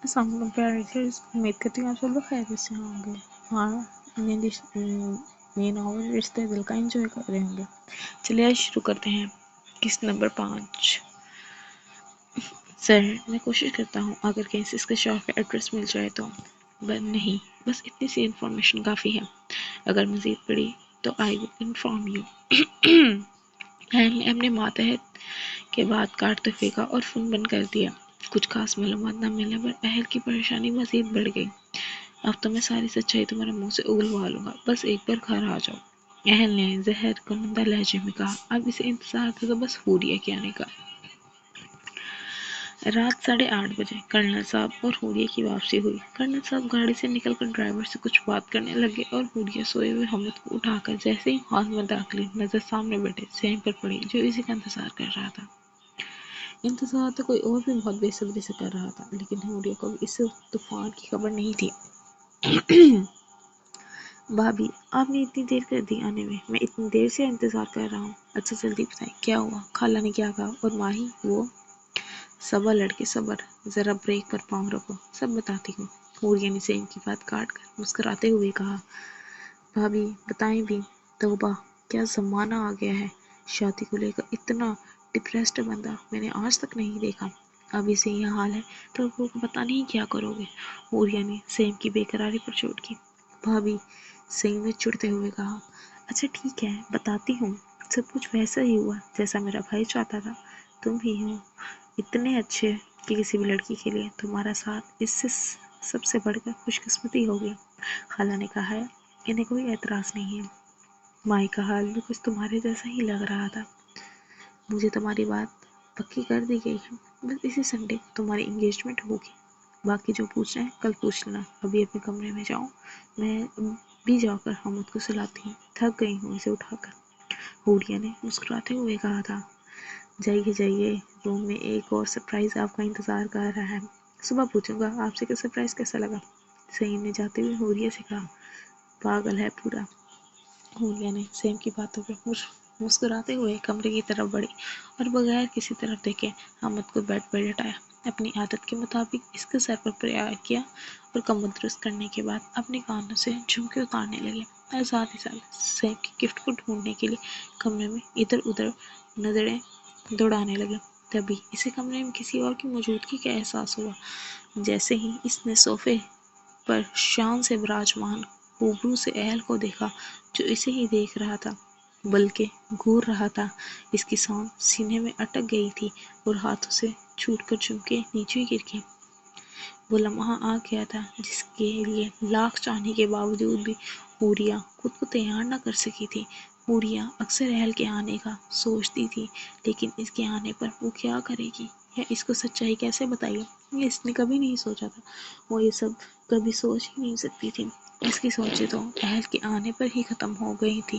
السلام علیکم پیارے ریڈرز، امید کرتی ہوں آپ سب لوگ خیریت سے ہوں گے۔ ہاں، یہ ناول رشتے دل کا انجوائے کر رہے ہوں گے۔ چلیے آج شروع کرتے ہیں۔ قسط نمبر 5۔ سر، میں کوشش کرتا ہوں اگر کہیں سے اس کے شاپ کا ایڈریس مل جائے تو۔ نہیں، بس اتنی سی انفارمیشن کافی ہے۔ اگر مزید پڑی تو آئی ول انفارم یو۔ اہل نے اپنے ماتحت کے بعد کارڈ دفعے کا اور فون بند کر دیا۔ کچھ خاص معلومات نہ ملنے پر اہل کی پریشانی مزید بڑھ گئی۔ اب تو میں ساری سچائی تمہارے منہ سے اگلوا لوں گا، بس ایک بار گھر آ جاؤ، اہل نے زہر کنندہ لہجے میں کہا۔ اب اسے انتظار تھا تو بس حوریہ کے آنے کا۔ رات 8:30 بجے کرنل صاحب اور حوریہ کی واپسی ہوئی۔ کرنل صاحب گاڑی سے نکل کر ڈرائیور سے کچھ بات کرنے لگے اور حوریہ سوئے ہوئے حمد کو اٹھا کر جیسے ہی ہال میں داخل ہوئی، نظر سامنے بیٹھے سیم پر پڑی جو اسی کا انتظار کر رہا تھا۔ انتظار تو کوئی اور بھی بہت بے صبری سے کر رہا تھا، لیکن حوریہ کو بھی اس طوفان کی خبر نہیں تھی۔ بھابھی، آپ نے اتنی دیر کر دی آنے میں، میں اتنی دیر سے انتظار کر رہا ہوں۔ اچھا جلدی بتائیں کیا ہوا، خالہ نے کیا کہا، اور ماہی وہ؟ صبر لڑکے صبر، ذرا بریک پر پاؤں رکھو، سب بتاتی ہوں، حوریہ نے سیم کی بات کاٹ کر مسکراتے ہوئے کہا۔ بھابھی بتائیں بھی، توبہ کیا زمانہ آ گیا ہے، شادی کو لے کر اتنا ڈپریسڈ بندہ میں نے آج تک نہیں دیکھا۔ ابھی سے یہ حال ہے تو اب کو پتہ نہیں کیا کرو گے، حوریہ نے سیم کی بے قراری پر چوٹ کی۔ بھابھی، سیم نے چڑھتے ہوئے کہا۔ اچھا ٹھیک ہے، بتاتی ہوں، سب کچھ ویسا ہی ہوا جیسا میرا بھائی چاہتا تھا۔ تم ہی ہو اتنے اچھے کہ کسی بھی لڑکی کے لیے تمہارا ساتھ اس سے سب سے بڑھ کر خوش قسمتی ہوگی۔ خالہ نے کہا ہے انہیں کوئی اعتراض نہیں ہے۔ مائی کا حال بھی کچھ تمہارے جیسا ہی لگ رہا تھا۔ مجھے تمہاری بات پکی کر دی گئی ہے، بس اسی سنڈے کو تمہاری انگیجمنٹ ہوگی۔ باقی جو پوچھ رہے ہیں کل پوچھ لینا، ابھی اپنے کمرے میں جاؤ، میں بھی جا کر حمد کو سلاتی ہوں، تھک گئی ہوں اسے اٹھا کر، حوریہ نے مسکراتے ہوئے کہا تھا۔ جائیے جائیے، روم میں ایک اور سرپرائز آپ کا انتظار کر رہا ہے، صبح پوچھوں گا آپ سے کہ سرپرائز کیسا لگا، سعید نے جاتے ہوئے حوریہ سے کہا۔ پاگل ہے پورا، حوریہ نے سیم کی باتوں پہ مسکراتے ہوئے کمرے کی طرف بڑھی اور بغیر کسی طرف دیکھے حمد کو بیڈ پر لٹایا، اپنی عادت کے مطابق اس کے سر پر پیار کیا اور کمر درست کرنے کے بعد اپنے کانوں سے جھمکے اتارنے لگے اور ساتھ ہی ساتھ سیم کی گفٹ کو ڈھونڈنے کے لیے کمرے میں ادھر ادھر نظریں دوڑانے لگے۔ تبھی اسے کمرے میں کسی اور کی موجودگی کا احساس ہوا۔ جیسے ہی اس نے صوفے پر شان سے براجمان روبرو سے اہل کو دیکھا جو اسے ہی دیکھ رہا تھا بلکہ گھور رہا تھا، اس کی سانس سینے میں اٹک گئی تھی اور ہاتھوں سے چھوٹ کر جھمکے نیچے گر گئے۔ وہ لمحہ آ گیا تھا جس کے لیے لاکھ چاہنے کے باوجود بھی حوریہ خود کو تیار نہ کر سکی تھی۔ حوریہ اکثر اہل کے آنے کا سوچتی تھی، لیکن اس کے آنے پر وہ کیا کرے گی یا اس کو سچائی کیسے بتائے گی، یہ اس نے کبھی نہیں سوچا تھا۔ وہ یہ سب کبھی سوچ ہی نہیں سکتی تھی، اس کی سوچیں تو اہل کے آنے پر ہی ختم ہو گئی تھی۔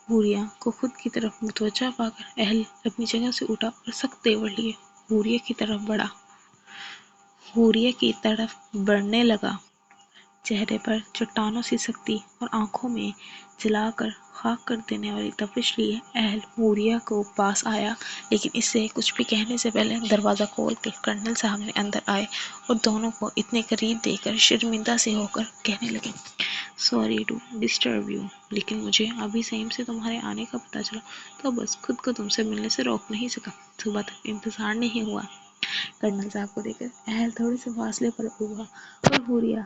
حوریہ کو خود کی طرف متوجہ پا کر اہل اپنی جگہ سے اٹھا اور سخت تیور لیے حوریہ کی طرف بڑھا۔ حوریہ کی طرف بڑھنے لگا، چہرے پر چٹانوں سی سختی اور آنکھوں میں جلا کر خاک کر دینے والی تپش لیے اہل حوریہ کو پاس آیا، لیکن اس سے کچھ بھی کہنے سے پہلے دروازہ کھول کر کرنل صاحب نے اندر آئے اور دونوں کو اتنے قریب دیکھ کر شرمندہ سے ہو کر کہنے لگے، سوری ٹو ڈسٹرب یو، لیکن مجھے ابھی سیم سے تمہارے آنے کا پتہ چلا تو بس خود کو تم سے ملنے سے روک نہیں سکا، صبح تک انتظار نہیں ہوا۔ کرنل صاحب کو دیکھ کر اہل تھوڑے سے فاصلے پر ہوا اور حوریہ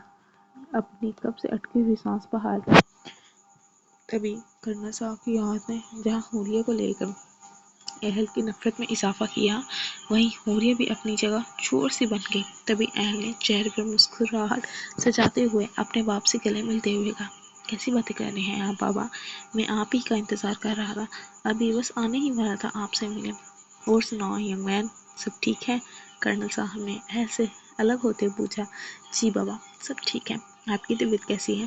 اپنی کب سے اٹکی ہوئی سانس بحال کی۔ تبھی کرنل صاحب کی آواز نے جہاں حوریہ کو لے کر اہل کی نفرت میں اضافہ کیا، وہیں حوریہ بھی اپنی جگہ چور سی بن گئی۔ تبھی اہل نے چہرے پر مسکراہٹ سجاتے ہوئے اپنے باپ سے گلے ملتے ہوئے کہا، کیسی باتیں کر رہے ہیں آپ بابا، میں آپ ہی کا انتظار کر رہا تھا، ابھی بس آنے ہی والا تھا آپ سے ملے۔ اور سناؤ ینگ مین، سب ٹھیک ہے؟ کرنل صاحب نے اہل سے الگ ہوتے پوچھا۔ جی بابا، سب ٹھیک ہے، آپ کی طبیعت کیسی ہے؟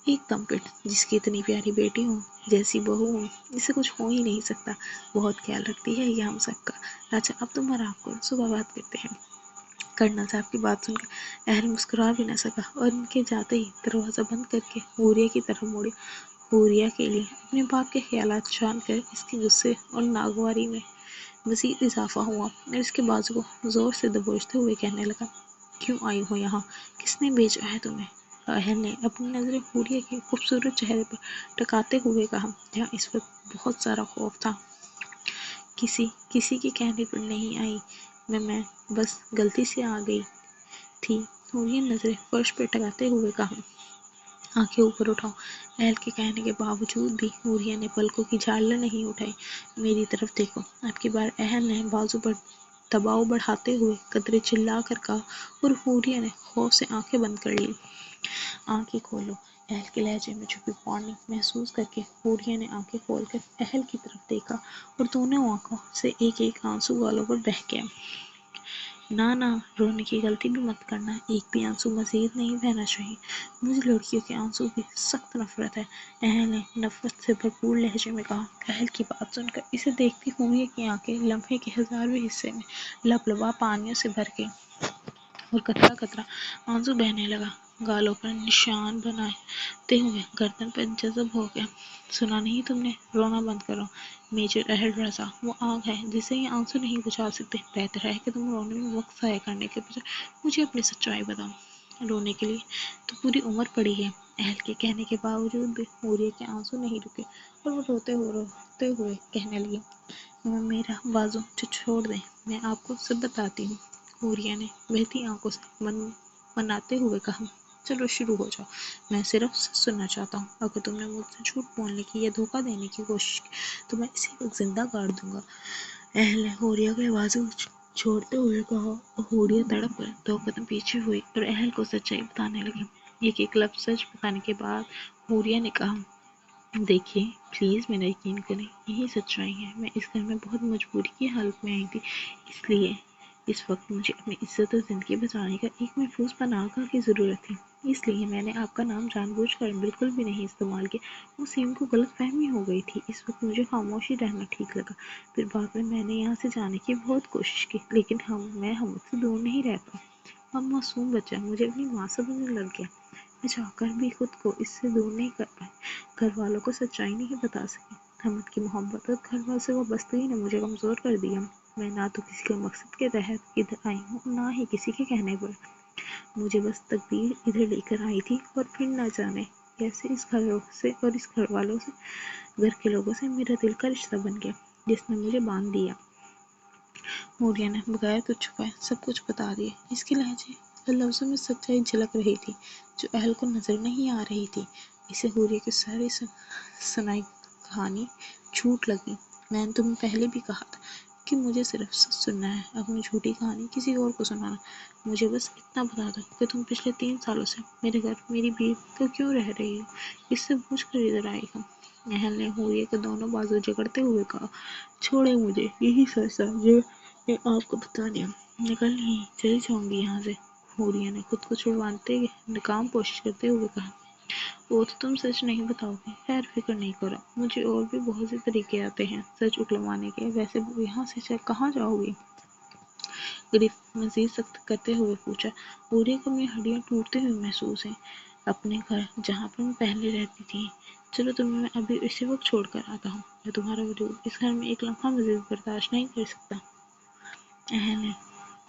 ایک دم فٹ، جس کی اتنی پیاری بیٹی ہوں، جیسی بہو ہوں، اس سے کچھ ہو ہی نہیں سکتا، بہت خیال رکھتی ہے یہ ہم سب کا۔ اچھا اب تم آرام کرو، صبح بات کرتے ہیں۔ کرنل صاحب کی بات سن کر اہل مسکرا بھی نہ سکا اور ان کے جاتے ہی دروازہ بند کر کے حوریہ کی طرف مڑے۔ حوریہ کے لیے اپنے باپ کے خیالات جان کر اس کے غصے اور ناگواری میں मज़ीद इजाफा हुआ और इसके बाजू को ज़ोर से दबोचते हुए कहने लगा, क्यों आई हो यहाँ? किसने भेजा है तुम्हें? अहल ने अपनी नज़रें हूरिया के खूबसूरत चेहरे पर टकाते हुए कहा, जहाँ इस वक्त बहुत सारा खौफ था। किसी किसी के कहने पर नहीं आई, मैं बस गलती से आ गई थी। हूरिया ने नज़रें फर्श पर टकाते हुए कहा, आंखें ऊपर उठाओ। अहल के कहने के बावजूद भी हूरिया ने पलकों की झालर नहीं उठाई। मेरी तरफ देखो। अब की बार अहल ने बाजू पर दबाव बढ़ाते हुए कदरे चिल्ला कर कहा और हूरिया ने खौफ से आंखें बंद कर ली। आंखें खोलो। अहल के लहजे में छुपी वार्निंग महसूस करके हूरिया ने आंखें खोलकर अहल की तरफ देखा और दोनों आंखों से एक एक आंसू गालों पर बह गया। ना ना, रोने की गलती भी मत करना, एक भी आंसू मजीद नहीं बहना चाहिए। मुझे लड़कियों के आंसू की सख्त नफरत है, अहल ने नफरत से भरपूर लहजे में कहा। अहल की बात सुनकर इसे देखती हुई की आंखें लम्हे के हजारवें हिस्से में लबलबा पानियों से भर गई और कतरा कतरा आंसू बहने लगा। गालों पर निशान बनाते हुए गर्दन पर जज़ब हो गया। सुना नहीं तुमने? रोना बंद करो। मेजर अहल रजा वो आग है जिसे ये आंसू नहीं बुझा सकते। बेहतर है कि तुम रोने में वक्त ज़ाया करने के बजाय मुझे अपनी सच्चाई बताओ। रोने के लिए तो पूरी उम्र पड़ी है। अहल के कहने के बावजूद भी हूरिया के आंसू नहीं रुके और वो रोते हुए कहने लगी, मेरा बाजू छोड़ दें, मैं आपको सब बताती हूँ। हूरिया ने बहती आंखों से मनाते हुए कहा, चलो शुरू हो जाओ, मैं सिर्फ सुनना चाहता हूँ। अगर तुमने मुझसे झूठ बोलने की या धोखा देने की कोशिश की तो मैं इसी वक्त जिंदा गाड़ दूंगा। अहल ने हूरिया के बाजू छोड़ते हुए कहा और हूरिया तड़प कर 2 कदम पीछे हुई और अहल को सच्चाई बताने लगी। एक लफ्ज़ सच बताने के बाद हूरिया ने कहा, देखिए प्लीज़ मेरा यकीन करें, यही सच्चाई है। मैं इस घर में बहुत मजबूरी की हालत में आई थी, इसलिए इस वक्त मुझे अपनी इज्जत और ज़िंदगी बचाने का एक महफूज पनाहगाह की ज़रूरत थी। इसलिए मैंने आपका नाम जानबूझकर बिल्कुल भी नहीं इस्तेमाल किया। उसीम को गलतफहमी हो गई थी। इस वक्त मुझे खामोशी रहना ठीक लगा। फिर बाद में मैंने यहाँ से जाने की बहुत कोशिश की, लेकिन मैं हमसे दूर नहीं रह पाई। हम मासूम बच्चा मुझे अपनी माँ समझने लग गया। मैं चाहकर भी खुद को इससे दूर नहीं कर पाई। घर वालों को सच्चाई नहीं बता सकी। हमद की मोहब्बत और घर वालों से वाबस्तगी ने मुझे कमज़ोर कर दिया। मैं ना तो किसी के मकसद के तहत इधर आई हूँ, ना ही किसी के कहने पर। मुझे बस तकदीर इधर लेकर आई थी और फिर न जाने कैसे इस घर से और इस घर वालों से, घर के लोगों से मेरा दिल का रिश्ता बन गया, जिसने मुझे बांध दिया। हूरिया ने बगैर कुछ छुपाए सब कुछ बता दिया। इसके लहजे और लफ्ज़ों में सच्चाई झलक रही थी जो अहल को नजर नहीं आ रही थी। इसे हूरिया की सारी सुनाई कहानी झूठ लगी। मैंने तुम्हें पहले भी कहा था कि मुझे सिर्फ सच सुनना है, अपनी झूठी कहानी किसी और को सुनाना। मुझे बस इतना बता दो कि तुम पिछले 3 सालों से मेरे घर मेरी बीवी को क्यों रह रही हो? इससे पूछ कर इधर आई हो। अहल ने हूरिया के दोनों बाजू जकड़ते हुए कहा, छोड़े मुझे, यही सच था जो मैं आपको बता दिया। निकल नहीं, चली जाऊंगी यहाँ से। हूरिया ने खुद को छुड़वाते नाकाम कोशिश करते हुए कहा, वो तो तुम सच नहीं बताओगे। खैर फिक्र नहीं करो, मुझे और भी बहुत से तरीके आते हैं सच उगलवाने के। वैसे यहाँ से कहाँ जाओगी? गिरफ्त मजीद सख्त करते हुए पूछा। हूरिया को अपनी हड्डियाँ टूटते हुए महसूस है। अपने घर जहाँ पर मैं पहले रहती थी, चलो तुम्हें मैं अभी इसी वक्त छोड़ कर आता हूँ। मैं तुम्हारा वजूद इस घर में एक लम्हा मजीद बर्दाश्त नहीं कर सकता। अहल ने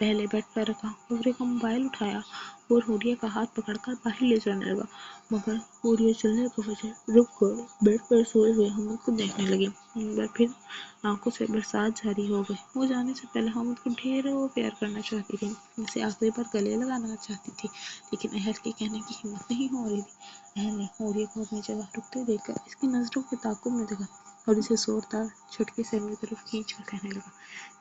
पहले बेड पर रखा हूरिया का मोबाइल उठाया और हूरिया का हाथ पकड़कर बाहर ले जाने लगा, मगर हूरिया चलने के बजाय रुक कर बेड पर सोए हुए हमद को देखने लगी। एक बार फिर आंखों से बरसात जारी हो गई। वो जाने से पहले हमद को ढेरों प्यार करना चाहती थी, उसे आखिरी बार गले लगाना चाहती थी, लेकिन अहल के कहने की हिम्मत नहीं हो रही थी। अहल ने हूरिया को अपनी जगह रुकते देखकर इसकी नजरों के ताक़ुब में देखा और इसे जोरदार झटके से अपनी तरफ खींच कर कहने लगा,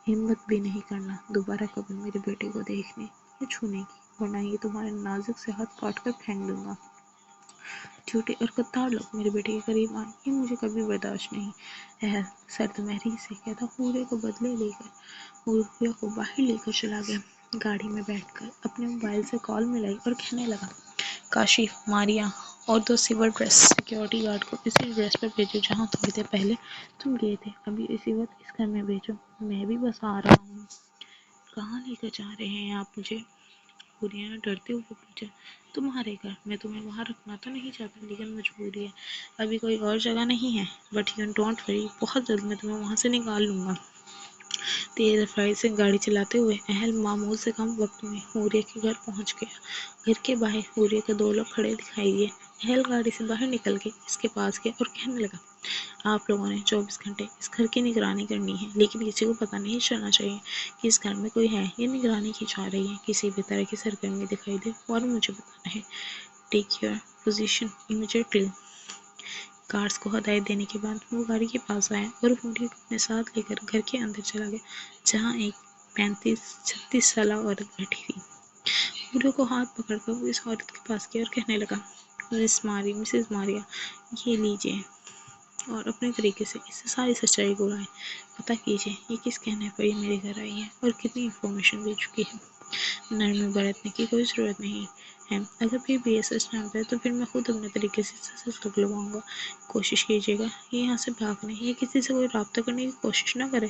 हिम्मत भी नहीं करना दोबारा कभी मेरे बेटे को देखने या छूने की, वरना ये तुम्हारे नाजुक से हाथ काट कर फेंक दूंगा। झूठे और कत्तार लोग मेरे बेटे के करीब आए, ये मुझे कभी बर्दाश्त नहीं। अहल सर्द महरी से कहता हूरिया को बदले लेकर हूरिया को बाहर लेकर चला गया। गाड़ी में बैठकर अपने मोबाइल से कॉल मिलाई और कहने लगा, काशिफ, मारिया और 2 सिविल ड्रेस सिक्योरिटी गार्ड को इसी एड्रेस पर भेजो जहाँ थोड़ी देर पहले तुम गए थे। अभी इसी वक्त इस घर में भेजो। मैं भी बस आ रहा हूँ। कहाँ लेकर जा रहे हैं आप मुझे? हूरिया ने डरते हुए पूछा। तुम्हारे घर। मैं तुम्हें वहाँ रखना तो नहीं चाहता, लेकिन मजबूरी है। अभी कोई और जगह नहीं है, बट यू डोंट वरी, बहुत जल्द मैं तुम्हें वहाँ से निकाल लूँगा। تیز رفتاری سے گاڑی چلاتے ہوئے اہل معمول سے کم وقت میں حوریہ کے گھر پہنچ گیا۔ گھر کے باہر حوریہ کو 2 لوگ کھڑے دکھائی دیے۔ اہل گاڑی سے باہر نکل کے اس کے پاس گیا اور کہنے لگا، آپ لوگوں نے 24 گھنٹے اس گھر کی نگرانی کرنی ہے، لیکن کسی کو پتہ نہیں چلنا چاہیے کہ اس گھر میں کوئی ہے یا نگرانی کی جا رہی ہے۔ کسی بھی طرح کی سرگرمی دکھائی دے اور مجھے بتانا ہے۔ Take your position immediately. Guards کو ہدایت دینے کے بعد وہ گاڑی کے پاس آیا اور حوریہ کو اپنے ساتھ لے کر گھر کے اندر چلا گیا، جہاں ایک 35-36 سالہ عورت بیٹھی تھی۔ حوریہ کو ہاتھ پکڑ کر وہ اس عورت کے پاس گیا اور کہنے لگا، مسز ماریا، یہ لیجئے اور اپنے طریقے سے اس سے ساری سچائی کو لائیں۔ پتہ کیجئے یہ کس کہنے پر یہ میرے گھر آئی ہے اور کتنی انفارمیشن دے چکی ہے۔ نرمی برتنے کی کوئی ضرورت نہیں ہے۔ اگر پھر بھی یہ سچ جانتا ہے تو پھر میں خود اپنے طریقے سے سچ لگواؤں گا۔ کوشش کیجیے گا یہ یہاں سے بھاگنے یا کسی سے کوئی رابطہ کرنے کی کوشش نہ کرے۔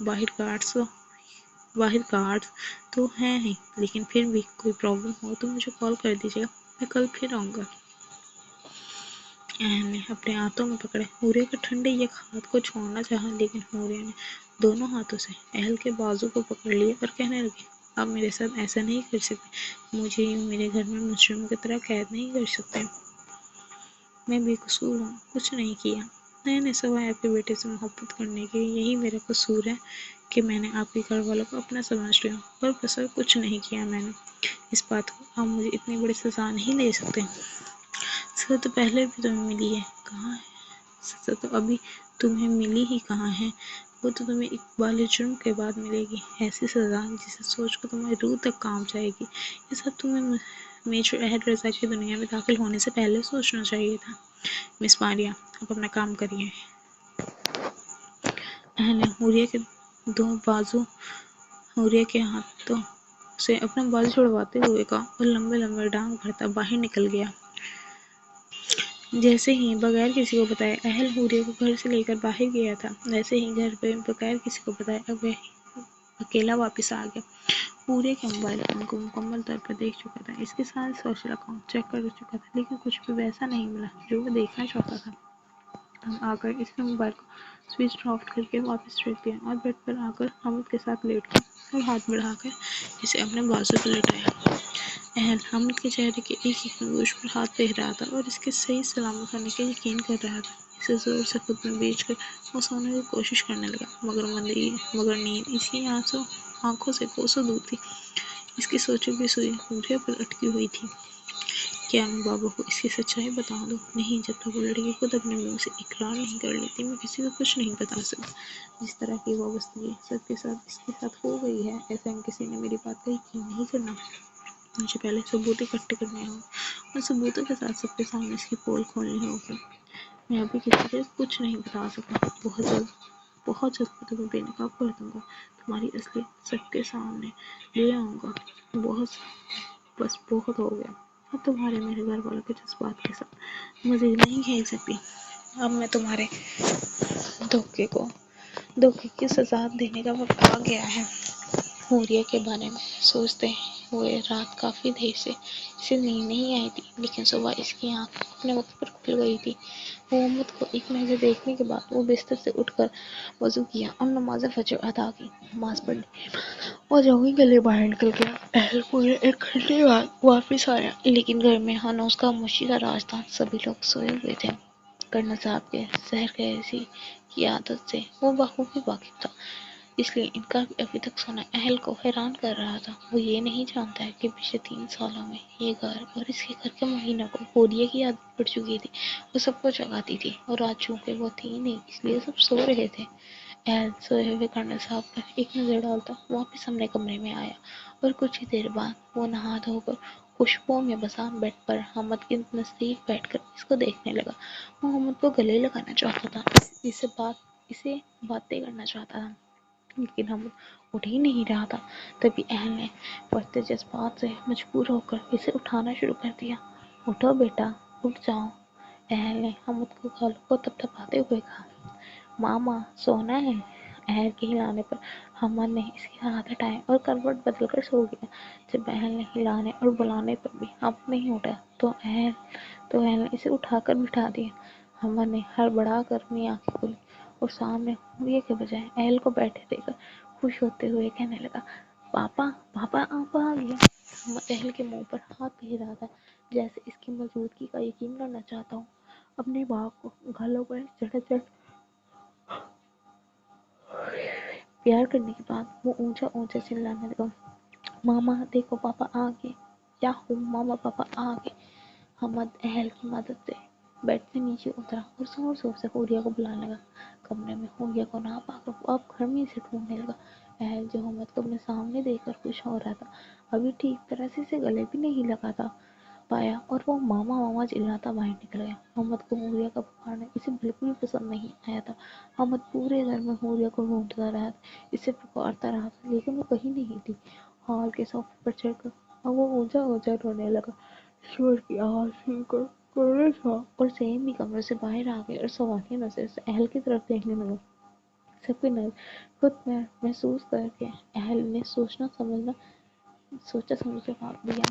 باہر گارڈز تو ہیں ہی، لیکن پھر بھی کوئی پرابلم ہو تو مجھے کال کر دیجیے گا، میں کل پھر آؤں گا۔ اہل نے اپنے ہاتھوں میں پکڑے حوریہ کے ٹھنڈے یک ہاتھ کو چھوڑنا چاہا، لیکن حوریہ نے دونوں ہاتھوں سے اہل کے بازو کو پکڑ لیا اور کہنے لگی، آپ میرے ساتھ ایسا نہیں کر سکتے، مجھے یوں میرے گھر میں مجرم کی طرح قید نہیں کر سکتے۔ میں بے قصور ہوں، کچھ نہیں کیا۔ میں نے سوائے آپ کے بیٹے سے محبت کرنے کے یہی میرا قصور ہے کہ میں نے آپ کے گھر والوں کو اپنا سمجھ لیا، اور بس اور کچھ نہیں کیا میں نے۔ اس بات کو آپ مجھے اتنی بڑی سزا نہیں دے سکتے۔ سزا تو پہلے بھی تمہیں ملی ہے، کہاں ہے؟ سزا تو ابھی تمہیں ملی ہی کہاں ہے؟ وہ تو تمہیں اقبال جرم کے بعد ملے گی، ایسی سزا جسے سوچ کر تمہاری روح تک کانپ جائے گی۔ یہ سب تمہیں میجر اہل رضا کی دنیا میں داخل ہونے سے پہلے سوچنا چاہیے تھا۔ مس ماریا، آپ اپنا کام کریے۔ اہل نے حوریہ کے دو بازو حوریہ کے ہاتھوں سے اپنا بازو چھڑواتے ہوئے کہا اور لمبے لمبے ڈانگ بھرتا باہر نکل گیا۔ جیسے ہی بغیر کسی کو بتائے اہل حوریہ کو گھر سے لے کر باہر گیا تھا، ویسے ہی گھر پہ بغیر کسی کو بتائے اب وہ اکیلا واپس آ گیا۔ حوریہ کے موبائل فون کو مکمل طور پر دیکھ چکا تھا، اس کے سارے سوشل اکاؤنٹ چیک کر چکا تھا، لیکن کچھ بھی ویسا نہیں ملا جو وہ دیکھنا چاہتا تھا۔ ہم آ کر اس نے موبائل کو سوئچ آف کر کے واپس رکھ دیا اور بیڈ پر آ کر حامد کے ساتھ لیٹ گیا اور ہاتھ بڑھا کر اسے اپنے بازو پر لٹایا۔ اہل حامد کے چہرے کے ایک ایک نگوش پر ہاتھ پھیر رہا تھا اور اس کے صحیح سلامت ہونے کا یقین کر رہا تھا۔ اسے زور سے خود میں بیچ کر وہ سونے کی کوشش کرنے لگا، مگر نیند اس کی آنکھوں سے کوسوں دور تھی۔ اس کی سوچوں کی سوئی حوریہ پر اٹکی ہوئی تھی۔ کیا میں بابا کو اس کی سچائی بتا دوں؟ نہیں، جب تک وہ لڑکی خود اپنے منہ سے اقرار نہیں کر لیتی میں کسی کو کچھ نہیں بتا سکتا۔ جس طرح کی وابستگی سب کے ساتھ اس کے ساتھ ہو گئی ہے، ایسے میں کسی نے میری بات کا یقین نہیں کرنا۔ مجھے پہلے ثبوت اکٹھے کرنے ہوں اور ثبوتوں کے ساتھ سب کے سامنے اس کی پول کھولنی ہوگی۔ میں ابھی کسی کو کچھ نہیں بتا سکتا۔ بہت جلد میں تمہیں بے نقاب کر دوں گا، تمہاری اصلیت سب کے سامنے لے آؤں گا۔ بس بہت ہو گیا، اب تمہارے میرے گھر والوں کے جذبات کے ساتھ مزید نہیں کھیل سکتی۔ اب میں تمہارے دھوکے کی سزا دینے کا وقت آ گیا ہے۔ حوریہ کے بارے میں سوچتے ہوئے رات کافی دیر سے اسے نیند نہیں آئی تھی، لیکن صبح اس کی آنکھ اپنے وقت پر کھل گئی تھی۔ محمد کو ایک نظر دیکھنے کے بعد وہ بستر سے اٹھ کر وضو کیا اور نماز فجر ادا کی۔ نماز پڑھنے کے بعد وہ جاگنگ کے لیے باہر نکل گیا۔ اہل پورے 1 گھنٹے بعد واپس آیا، لیکن گھر میں ہنوز خاموشی کا راج تھا۔ سبھی لوگ سوئے ہوئے تھے۔ کرنل صاحب کے سحر گریزی کی عادت سے وہ بخوبی واقف تھا، اس لیے ان کا بھی ابھی تک سونا اہل کو حیران کر رہا تھا۔ وہ یہ نہیں جانتا ہے کہ پچھلے 3 سالوں میں یہ گھر اور اس کے گھر کے مہینوں کو حوریہ کی عادت پڑ چکی تھی۔ وہ سب کو جگاتی تھی اور آج چونکہ وہ تھی نہیں، اس لیے سب سو رہے تھے۔ اہل سوئے ہوئے کرنل صاحب پر ایک نظر ڈالتا واپس اپنے کمرے میں آیا اور کچھ ہی دیر بعد وہ نہا دھو کر خوشبوؤں میں بسا بیڈ پر حامد کے نزدیک بیٹھ کر اس کو دیکھنے لگا۔ وہ حامد کو گلے لگانا چاہتا تھا، اسے باتیں کرنا چاہتا تھا، لیکن حامد اٹھ ہی نہیں رہا تھا۔ تبھی اہل نے بڑھتے جذبات سے مجبور ہو کر اسے اٹھانا شروع کر دیا۔ اٹھو بیٹا، اٹھ جاؤ، اہل نے حامد کو گالوں کو تھپتھپاتے ہوئے کہا۔ ماما سونا ہے؟ اہل کے ہلانے پر حامد نے اس کے ہاتھ ہٹائے اور کروٹ بدل کر سو گیا۔ جب اہل نے ہلانے اور بلانے پر بھی حامد نہیں اٹھا تو اہل نے اسے اٹھا کر بٹھا دیا۔ حامد نے ہڑبڑا کر اپنی آنکھیں کھولی اور سامنے حوریہ کے بجائے اہل کو بیٹھے دیکھ کر खुश होते हुए कहने लगा, पापा पापा आप आ गए। अहमद अहल के मुंह पर हाथ फेर रहा था, जैसे इसकी मौजूदगी का यकीन करना चाहता हूँ। अपने बाप को गालों पर चढ़ चढ़ प्यार करने के बाद वो ऊंचा ऊंचा चिल्लाने लगा, मामा देखो पापा आ गए। क्या हूँ मामा पापा आ गए। अहमद अहल की मदद से बेड से नीचे उतरा और जोर जोर से हूरिया को बुलाने लगा। कमरे में हूरिया को ना पाकर वो अब घर में से ढूंढने लगा। अहल जो अहमद को अपने सामने देखकर खुश हो रहा था, अभी ठीक तरह से इसे गले भी नहीं लगा था पाया और वो मामा मामा चिल्लाता बाहर निकल गया। अहमद को हूरिया का पुकारना इसे बिल्कुल पसंद नहीं आया था। अहमद पूरे घर में हूरिया को ढूंढता रहा, इसे पुकारता रहा, लेकिन वो कहीं नहीं थी। हॉल के सोफे पर चढ़कर अब वो ऊंचा ऊंचा रोने लगा। शोर की आवाज सुनकर कोने था और सेम भी कमरे से बाहर आ गए और सवालिया नजर से अहल की तरफ देखने लगा। सबकी नजर खुद में महसूस करके अहल ने सोचा समझ जवाब दिया,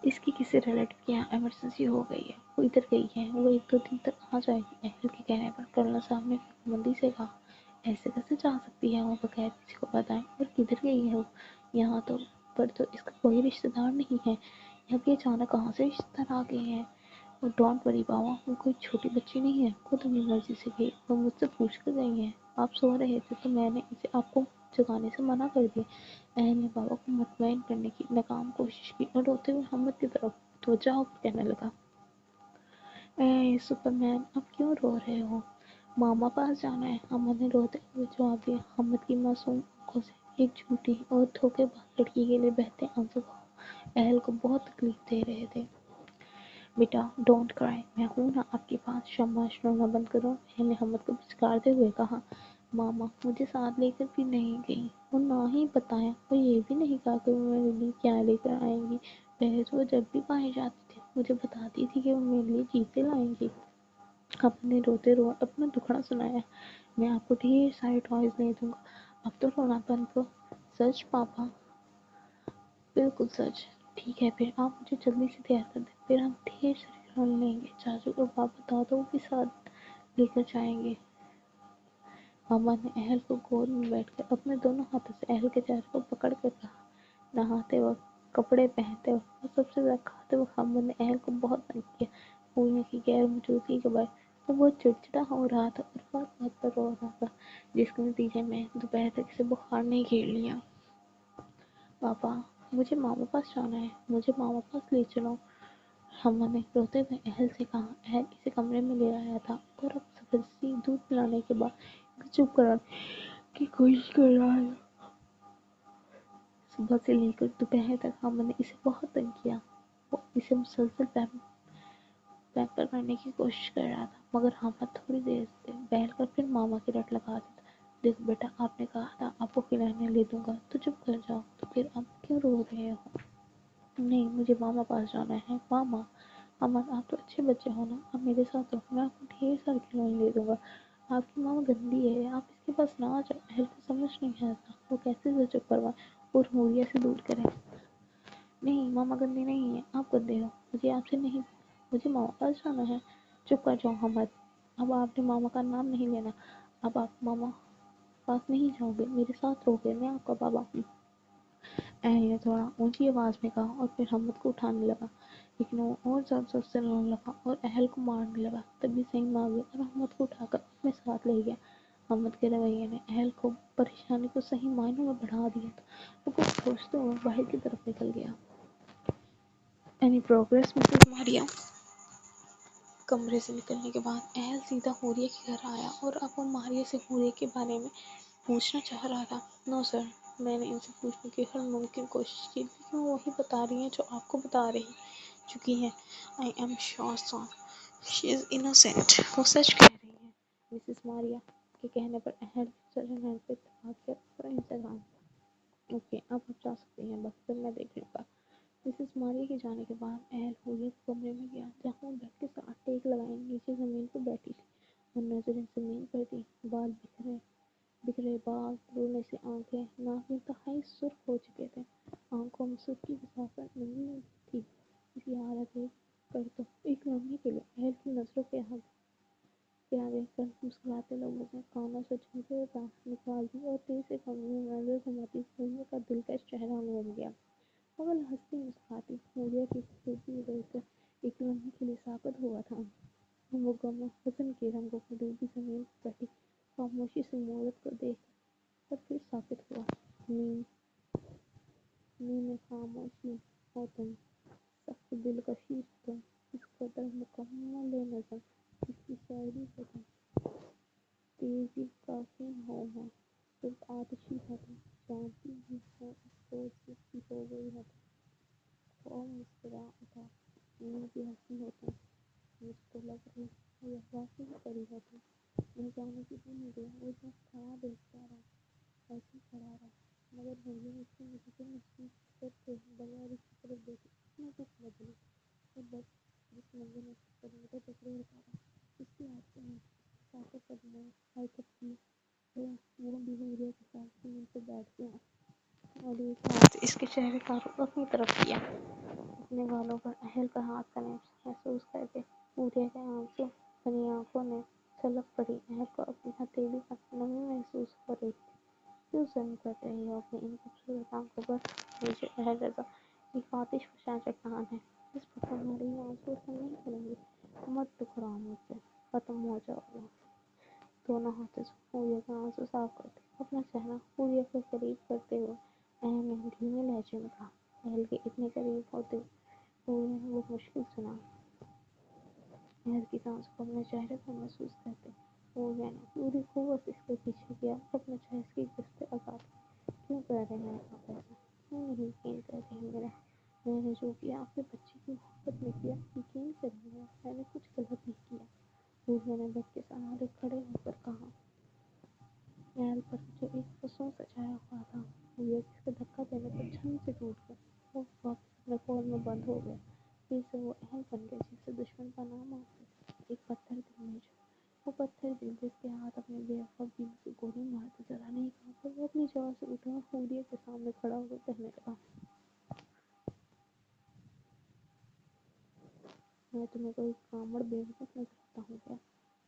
इसकी किसी रिलेटिव के यहाँ इमरजेंसी हो गई है, वो इधर गई है, वो 1-2 दिन तक आ जाएगी। अहल के कहने पर कर्नल साहब ने पाबंदी से कहा, ऐसे कैसे जा सकती है वो बगैर किसी को बताएं, और किधर गई है वो। यहाँ तो पर तो इसका कोई रिश्तेदार नहीं है, यहाँ भी अचानक कहाँ से रिश्तेदार आ गए हैं। और डोंट वरी बाबा, वो कोई छोटी बच्ची नहीं है, खुद अपनी मर्जी से गई, वो मुझसे पूछ कर गई है। आप सो रहे थे तो मैंने इसे आपको जगाने से मना कर दिया। अहल ने बाबा को मुतमईन करने की नाकाम कोशिश की और रोते हुए अहमद की तरफ तवज्जो होकर कहने लगा, ए सुपरमैन, अब क्यों रो रहे हो, मामा पास जाना है। अहमद ने रोते हुए जवाब दिया। अहमद की मासूम आंखों से एक झूठी और धोखेबाज लड़की के लिए बहते आंसू अहल को बहुत तकलीफ दे रहे थे। बेटा डोंट क्राई, मैं हूं ना आपके पास, शाबाश रोना बंद करो। अहल ने अहमद को पुचकारते हुए कहा, मामा मुझे साथ लेकर भी नहीं गई और ना ही बताया, और ये भी नहीं कहा कि वो मेरे लिए क्या लेकर आएंगी। पहले तो वो जब भी बाहर जाती थी मुझे बताती थी कि वो मेरे लिए चीजें लाएंगी। अपने रोते रो अपना दुखड़ा सुनाया, मैं आपको ढेर सारे टॉयज दे दूंगा, अब तो रोना बंद करो। सच पापा, बिल्कुल सच। ठीक है फिर आप मुझे जल्दी से तैयार कर दें, फिर हम ढेर सारे खिलौने लेंगे, चाचू और पापा दादू भी साथ लेकर जाएंगे। मामा ने अहल को गोद में बैठकर अपने दोनों हाथों से अहल के चेहरे को पकड़ कर कहा, नहाते वक्त, कपड़े पहनते वक्त और सबसे ज्यादा खाते वक्त अम्मा ने अहल को बहुत तंग किया। पूजा की गैर मौजूदगी के बाद वो बहुत चिड़चिड़ा हो रहा था और बात बात पर रो रहा था, जिसके नतीजे में दोपहर तक इसे बुखार ने घेर लिया। पापा मुझे मामा पास जाना है, मुझे मामा पास ले चलो। अम्मा ने रोते हुए अहल से कहा। अहल इसे कमरे में ले आया था और अब जबरदस्ती दूध पिलाने के बाद इसे चुप कराने की कोशिश कर रहा था। सुबह से लेकर दोपहर तक अम्मा ने इसे बहुत तंग किया। वो इसे मुसलसल पैम्पर करने की कोशिश कर रहा था, मगर अम्मा थोड़ी देर से बहलकर फिर मामा की रट लगा देता। देखो बेटा, आपने कहा था आपको खिलाने ले दूंगा, तो चुप कर जाओ, तो फिर आप क्यों रो रहे हो। नहीं, मुझे मामा पास जाना है। मामा, अमन आप तो अच्छे बच्चे हो ना, आप मेरे साथ रहो, मैं आपको ढेर सारे खिलौने दे दूंगा। आपकी माँ गंदी है, आप इसके पास ना आ जाओ। अहल को समझ नहीं आता वो कैसे इसे चुप करवाए और हुरिया से दूर करे। नहीं, मामा गंदी नहीं है, आप गंदे हो, मुझे आपसे नहीं, मुझे मामा पास जाना है। चुप कर जाओ हमद, अब आपने मामा का नाम नहीं लेना, अब आप मामा पास नहीं जाओगे, मेरे साथ रहोगे, मैं आपका बाबा हूँ। अहल ने थोड़ा ऊंची आवाज में कहा और फिर हमद को उठाने लगा, लेकिन वो और जोर जोर से रोने लगा और अहल को मारने लगा। तभी सईद आ गया और अहमद को उठाकर अपने साथ ले गया। अहमद के रवैये ने अहल को परेशानी को सही मायनों में बढ़ा दिया था। वो कुछ सोचते हुए बाहर की तरफ निकल गया। Any progress Mrs Maria. कमरे से निकलने के बाद अहल सीधा हुरिया के घर आया और अब वो मारिया से हुरिया के बारे में पूछना चाह रहा था। नो सर, मैंने इनसे पूछने की हर मुमकिन कोशिश की, लेकिन वो वही बता रही हैं जो आपको बता रही चुकी हैं। I am sure sir, she is innocent, वो सच कह रही हैं। मिसेस मारिया के कहने पर अहल सर पे इत्तेफाक किया और इंतजाम। ओके, अब आप जा सकते हैं, बस फिर मैं देख लूँगा। मिसेस मारिया के जाने के बाद अहल हुरिया के कमरे में गया, जहाँ वो बेड के साथ टेक लगाए नीचे जमीन पर बैठी थी और नजरें जमीन पर थी। बाल बिखरे बाल, रोने से आंखें, नाक इंतहाई सुर्ख हो चुके थे। आंखों में सुर्खी के साथ साथ नमी थी। इसी हालत पर तो एक लम्हे के लिए अहल की नजरों के आगे कर मुस्कुराते लोगों ने कानों से झुमके दांत निकाल दी और तेज से कमरे में नजर बन गया। पगल हंसती मुस्कुराती सूर्य की खूबसूरती देख कर एक लम्हे के लिए साबित हुआ था। वो गम और हुस्न के रंगों में डूबी जमीन पर बैठी खामोशी से मूरत को देख कर फिर साबित हुआ। नीम नीम खामोशी हो तुम, सख्त दिलकशी हो तुम, इस कदर मुकम्मल नज़र, इसकी शायरी हो तुम, तेजी काफी हो मैं, सिर्फ आतिशी हो तुम, जानती भी हो इस रोज की हो गई है तुम, और मुस्कुरा उठा, नीम की हंसी हो तुम, मुझको लग रही है यह वाकई परी हो तुम, न जाने कितनी देर वो जो खड़ा देखता रहा, ऐसे ही खड़ा रहा, मगर भैया उसकी मुझसे महसूस करते बगैर उसकी तरफ देखे इतना कुछ बदली, और बस जिस मंजिल में उसके कदम का तकरीर उतारा, उसकी आंखों में साथ कदमों हरकत की, तो वो भी सूर्य के साथ जमीन पर बैठ गया और एक हाथ इसके चेहरे का रुख अपनी तरफ किया, अपने गालों पर अहल का हाथ का महसूस करके सूर्य के आंसू भरी आंखों ने छलक पड़ी अहल को अपनी हथेली पर नमी महसूस हो रही थी। क्यों ज़ल्म कर रही हो अपनी इन खूबसूरत आंखों पर? मुझे अहल रजा एक आतिश फशा चट्टान है, जिस पर तुम्हारे आंसू असर नहीं करेंगे। मत टकराओ मुझसे, खत्म हो जाओगे। दोनों हाथों से सूर्य का आंसू साफ करते अपना चेहरा सूर्य के करीब करते हुए अहल ने धीमे लहजे में कहा। अहल के इतने करीब होते हुए सूर्य ने वो मुश्किल सुना। अहल की सांसों को अपने चेहरे पर महसूस करते सूर्य ने पूरी कुव्वत इसके पीछे किया और अपने चेहरे की गश्ते लगाते। क्यों कर रहे हैं आप ऐसा? क्यों नहीं यकीन कर रहे मेरा? मैंने जो किया आपके बच्चे की मोहब्बत में किया, यकीन करिए मैंने कुछ गलत नहीं किया। सूर्य ने बेड के सहारे खड़े होकर कहा। महल पर जो एक फसों से छाया हुआ था, वो जिसके धक्का देने पर झन से टूट गया। वो वापस अपने कोल में बंद हो गया। फिर से वो अहल बन गया जिसे दुश्मन का नाम मांगते। एक पत्थर दिल में वो पत्थर दिल जिसके हाथ अपने बेवफा बीवी को गोली मारते जरा नहीं कांपा, वो अपनी जगह से उठा और सूर्य के सामने खड़ा होकर कहने लगा, मैं तुम्हें कोई कामड़ बेवकूफ नजर आता हूँ क्या?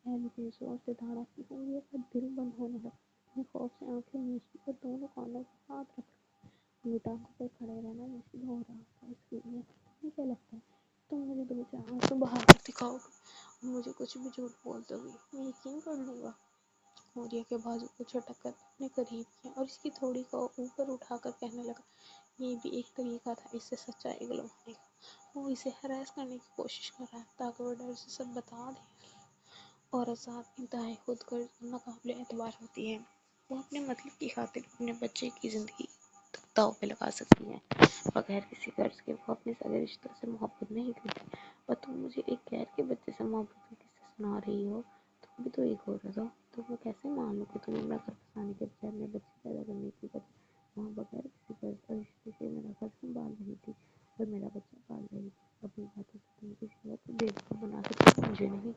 अहल की जोर से धारा की सूर्य का दिल बंद होने लगा। उसने खौफ से आंखें मीची और दोनों कानों पर हाथ रख अपनी टांगों पर खड़े रहना मुश्किल हो रहा था। इसलिए तुम्हें क्या लगता है तुम मुझे दो चार आंसू बहा कर दिखाओगे और मुझे कुछ भी झूठ बोल दोगे, मैं यकीन कर लूंगा? सूर्य के बाजू को झटक कर अपने करीब किया और इसकी थोड़ी को ऊपर उठाकर कहने लगा, ये भी एक तरीका था इससे सच्चाई गिलवाने का। वो इसे हरास करने की कोशिश कर रहा है ताकि वो डर से सब बता दे। औरत साहब इंतहाई खुदगर्ज नाकाबिले एतबार होती है। वो अपने मतलब की खातिर अपने बच्चे की जिंदगी तक दांव पे लगा सकती है। बगैर किसी गर्ज के वो अपने सगे रिश्तों से मोहब्बत नहीं करती। और तुम मुझे एक गैर के बच्चे से मोहब्बत की किस्से सुना रही हो? तुम भी तो एक औरत हो, तो मैं कैसे मान लूँ कि तुम मेरा घर बसाने के बजाय अपने बच्चे पैदा करने की वजह वहाँ बगैर किसी गर्ज और रिश्ते के मेरा घर संभाल रही थी और मेरा बच्चा पाल रही थी। अपनी बातों से तुम किसी और को बेवकूफ़ बना सकते हो, मुझे नहीं।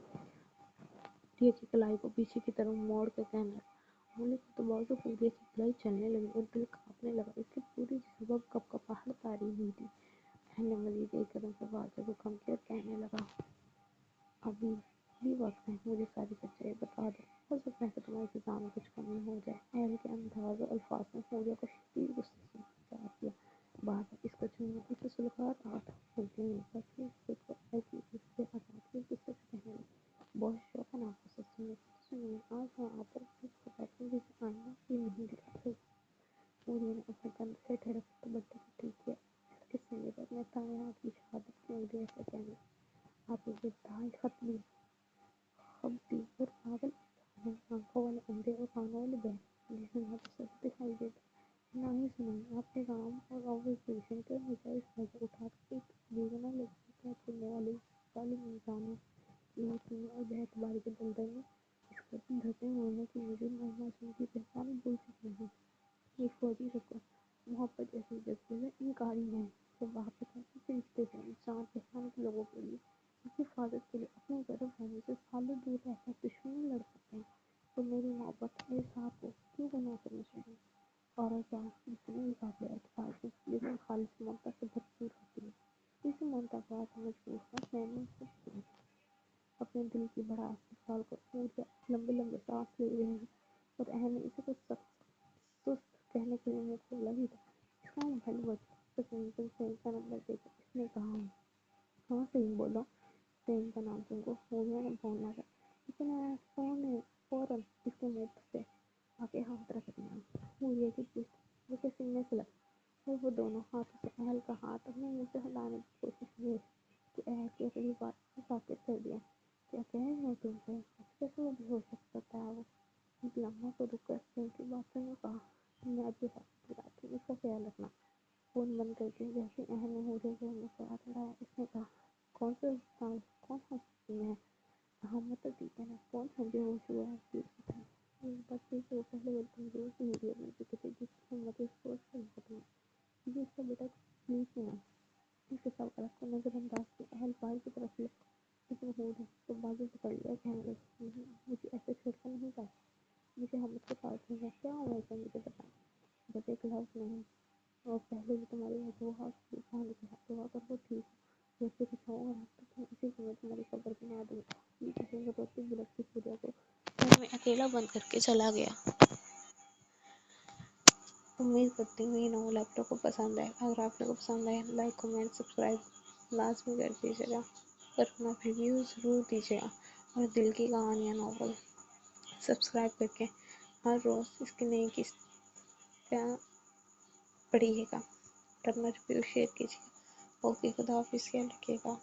सूर्य की कलाई को पीछे की तरफ मोड़ कर कहने लगा। उंगली के दबाव से सूर्य की कलाई चलने लगी और दिल कांपने लगा। इसकी पूरी जिस्म कपकपाहट तारी हुई थी। मैंने मजीद एक कदम से बात को कम किया और कहने लगा, अभी भी वक्त है, मुझे सारी सच्चाई बता दो। हो सकता है कि तुम्हारे इंतजाम में कुछ कमी हो जाए। अहल के अंदाज और अल्फाज ने सूर्य को शदीद गुस्से से चार किया। बार इसको चुनौती से सुलगा रहा था, लेकिन एक बार फिर खुद को ऐसी उससे आजाद के गुस्से से कहने लगा, बहुत शौक है ना आपको सच सुनने का? सुनिए, आज मैं आपको उसको बैठने जैसे आईना भी नहीं दिखा दूँ। सूर्य ने अपने कंधे से ठहरकर दुपट्टे को ठीक किया। इसके सीने पर अपने दाएं हाथ की शहादत की उंगली से कहने, आप मुझे दाएं खत दी खबती और पागल इंसान है, आंखों वाले अंधे और कानों वाले बहरे, जिसे ना तो सच दिखाई देता ना ही सुनाई। आपके काम और ऑफिस पोजीशन के नजायज फायदा उठाकर एक बेगुनाह लोगों को कैद करने वाले जालिम इंसान है। ये और बेहतबारी के दलदल में इस कदर धंसे हुए हैं कि मुझे मासूम की पहचान भूल चुके हैं। ये फौजी रकम मोहब्बत जैसी जज्बे में इनकारी है। जब वापस आते थे रिश्ते से इंसान पहचान के लोगों के लिए उसकी हिफाजत के लिए अपने गर्भ रहने से सालों दूर रहकर दुश्मनी लड़ सकते हैं, तो मेरी मोहब्बत मेरे साथ को क्यों गुनाह करना चाहिए? और क्या जितने भी काबिल एतबार की लेकिन खालिश ममता से भरपूर होती है। इसी ममता को आज मजबूर कर मैंने उसको चुना। अपने दिल की भड़ास निकाल कर सूर्य लंबे लंबे सांस ले रहे हैं और अहम इसे कुछ सुस्त कहने के लिए मुंह खोला ही था। इसका मोबाइल बज سکین تم فہیم کا نمبر دے دو۔ اس نے کہا ہاں فہیم بولو۔ فہیم کا نام سن کو موریہ نے فون لگا، لیکن فون نے فوراً اس کے منہ سے آ کے ہاتھ رکھ دیا۔ موریہ کی پشت وہ کے سینے سے لگا اور وہ دونوں ہاتھوں سے اہل کا ہاتھ اپنے منہ سے ہلانے کی کوشش کی کہ اہل کی اگلی بات کو ساکت کر دیا۔ کیا کہہ رہے ہو تم سے؟ کیسے وہ بھی ہو سکتا تھا؟ وہ ایک لمحہ کو رک کر فہیم کی باتوں میں کہا، میں ابھی ہاسپٹل آتی ہوں، اس کا خیال رکھنا۔ فون بند کر کے جیسے اہل نے موریہ کے منہ سے ہاتھ ہلایا، اس نے کہا کون ہاسپٹل میں ہے؟ ہم تو ٹھیک ہے نا؟ کون ہے جو ہوش ہوا ہے؟ پلیز بتائیں۔ اس بات سے وہ پہلے وہ کمزور سی ویڈیو بن چکی تھی جس کی ہمت اس سوچ سے ختم ہے جی اس کا بیٹا پولیس میں ہے۔ اس کے سوالات کو نظر انداز کیا، اہل باہر کی طرف لے لیکن محمود ہے تو بازو پکڑ لیا، کہنے لگے نہیں مجھے ایسے چھوڑنا نہیں چاہتا، مجھے حمد کے پاس ہے کیا ہوا ہے مجھے بتائیں۔ جب ایک لفظ نہیں اور پہلے بھی تمہاری وجوہات کی کہانی کے ہاتھ دعا کر وہ ٹھیک ہو جیسے کچھ ہو اور اب تک اسی سمے تمہاری قبر بنا دوں گا۔ یہ کہے وہ روتی بلکتی سوریا کو گھر میں اکیلا بند کر کے چلا گیا۔ امید کرتی ہوں یہ ناول آپ لوگوں کو پسند آئے۔ اگر آپ لوگوں کو پسند آئے لائک کمنٹ سبسکرائب لازمی کر دیجیے گا اور اپنا ریویو ضرور دیجیے گا، اور دل کی کہانیاں ناول سبسکرائب کر کے ہر روز اس کی نئی قسطیں پڑھیے گا اور اپنا ریویو شیئر کیجیے گا۔ اوکے، خدا حافظ، خیال رکھیے گا۔